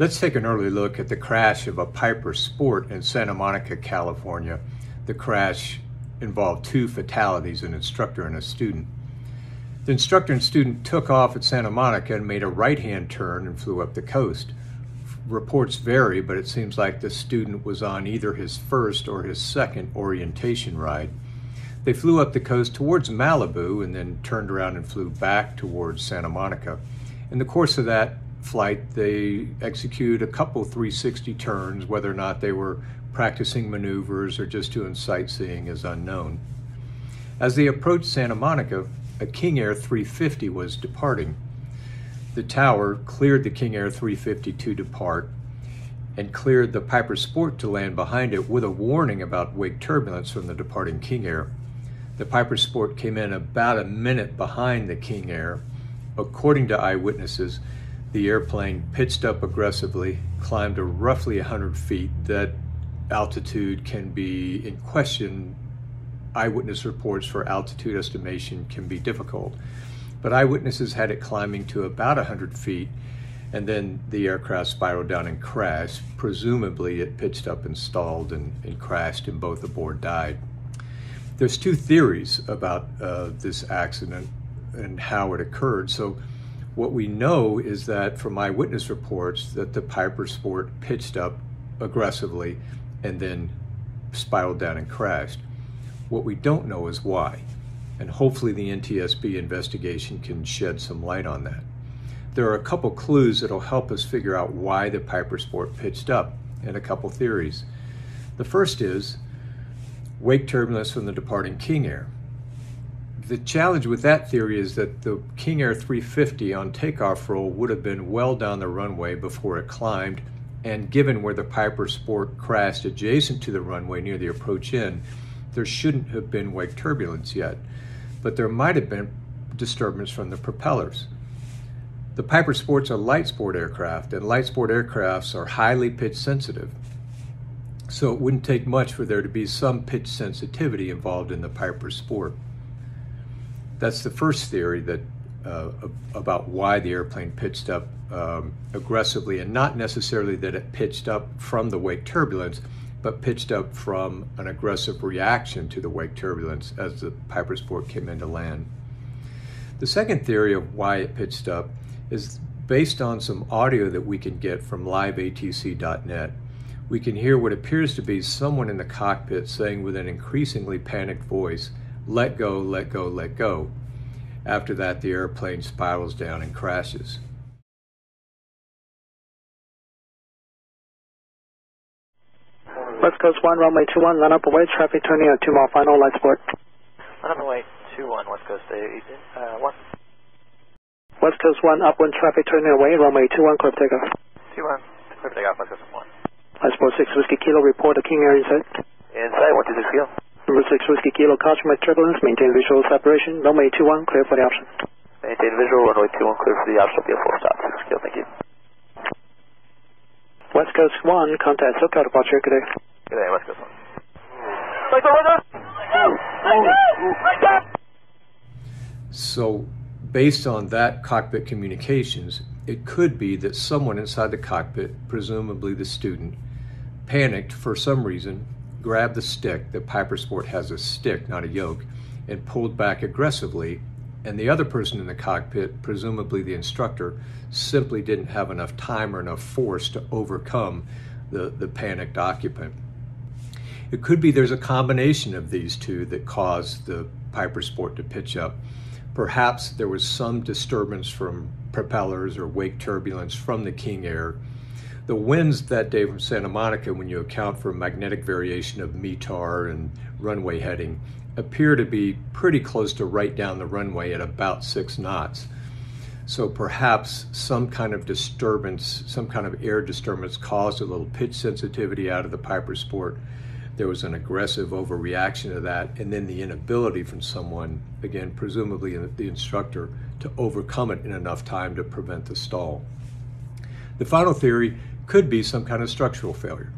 Let's take an early look at the crash of a PiperSport in Santa Monica, California. The crash involved 2 fatalities, an instructor and a student. The instructor and student took off at Santa Monica and made a right-hand turn and flew up the coast. Reports vary, but it seems like the student was on either his first or his second orientation ride. They flew up the coast towards Malibu and then turned around and flew back towards Santa Monica. In the course of that flight, they executed a couple 360 turns. Whether or not they were practicing maneuvers or just doing sightseeing is unknown. As they approached Santa Monica, a King Air 350 was departing. The tower cleared the King Air 350 to depart and cleared the PiperSport to land behind it with a warning about wake turbulence from the departing King Air. The PiperSport came in about a minute behind the King Air. According to eyewitnesses, the airplane pitched up aggressively, climbed to roughly 100 feet. That altitude can be in question. Eyewitness reports for altitude estimation can be difficult, but eyewitnesses had it climbing to about 100 feet, and then the aircraft spiraled down and crashed. Presumably it pitched up and stalled and crashed, and both aboard died. There's 2 theories about this accident and how it occurred. So what we know is that from eyewitness reports that the PiperSport pitched up aggressively and then spiraled down and crashed. What we don't know is why, and hopefully the NTSB investigation can shed some light on that. There are a couple clues that'll help us figure out why the PiperSport pitched up, and a couple theories. The first is wake turbulence from the departing King Air. The challenge with that theory is that the King Air 350 on takeoff roll would have been well down the runway before it climbed, and given where the PiperSport crashed adjacent to the runway near the approach in, there shouldn't have been wake turbulence yet, but there might have been disturbance from the propellers. The PiperSport's a light sport aircraft, and light sport aircrafts are highly pitch sensitive. So it wouldn't take much for there to be some pitch sensitivity involved in the PiperSport. That's the first theory that about why the airplane pitched up aggressively, and not necessarily that it pitched up from the wake turbulence, but pitched up from an aggressive reaction to the wake turbulence as the PiperSport came into land. The second theory of why it pitched up is based on some audio that we can get from liveatc.net. We can hear what appears to be someone in the cockpit saying with an increasingly panicked voice, "Let go, let go, let go." After that, the airplane spirals down and crashes. West Coast 1, runway 21, line up away, traffic turning at 2 mile final, light sport. Line up away 21, West Coast 1. West Coast 1, upwind traffic turning away, runway 21, clear for takeoff. 21, clear for takeoff, West Coast 1. Light sport 6 Whiskey Kilo, report the King Air inside. Inside, 126 Kilo. Number 6 Whiskey Kilo, cosmic turbulence, maintain visual separation, runway 21, clear for the option. Maintain visual, runway 21, clear for the option, be a 4 stop, 6 Kilo, thank you. West Coast 1, contact SoCal departure, good day. Good day, West Coast 1. So based on that cockpit communications, it could be that someone inside the cockpit, presumably the student, panicked for some reason, grabbed the stick. The PiperSport has a stick, not a yoke, and pulled back aggressively, and the other person in the cockpit, presumably the instructor, simply didn't have enough time or enough force to overcome the panicked occupant. It could be there's a combination of these two that caused the PiperSport to pitch up. Perhaps there was some disturbance from propellers or wake turbulence from the King Air. The winds that day from Santa Monica, when you account for magnetic variation of METAR and runway heading, appear to be pretty close to right down the runway at about 6 knots. So perhaps some kind of disturbance, some kind of air disturbance caused a little pitch sensitivity out of the PiperSport. There was an aggressive overreaction to that, and then the inability from someone, again, presumably the instructor, to overcome it in enough time to prevent the stall. The final theory could be some kind of structural failure.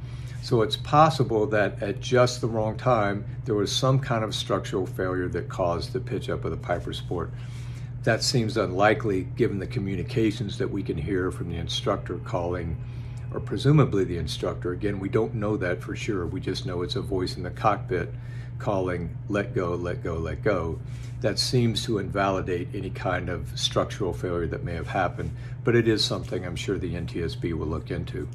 So it's possible that at just the wrong time, there was some kind of structural failure that caused the pitch up of the PiperSport. That seems unlikely given the communications that we can hear from the instructor calling or presumably the instructor. Again, we don't know that for sure. We just know it's a voice in the cockpit calling, let go, let go, let go. That seems to invalidate any kind of structural failure that may have happened, but it is something I'm sure the NTSB will look into.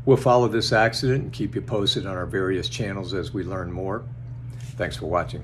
We'll follow this accident and keep you posted on our various channels as we learn more. Thanks for watching.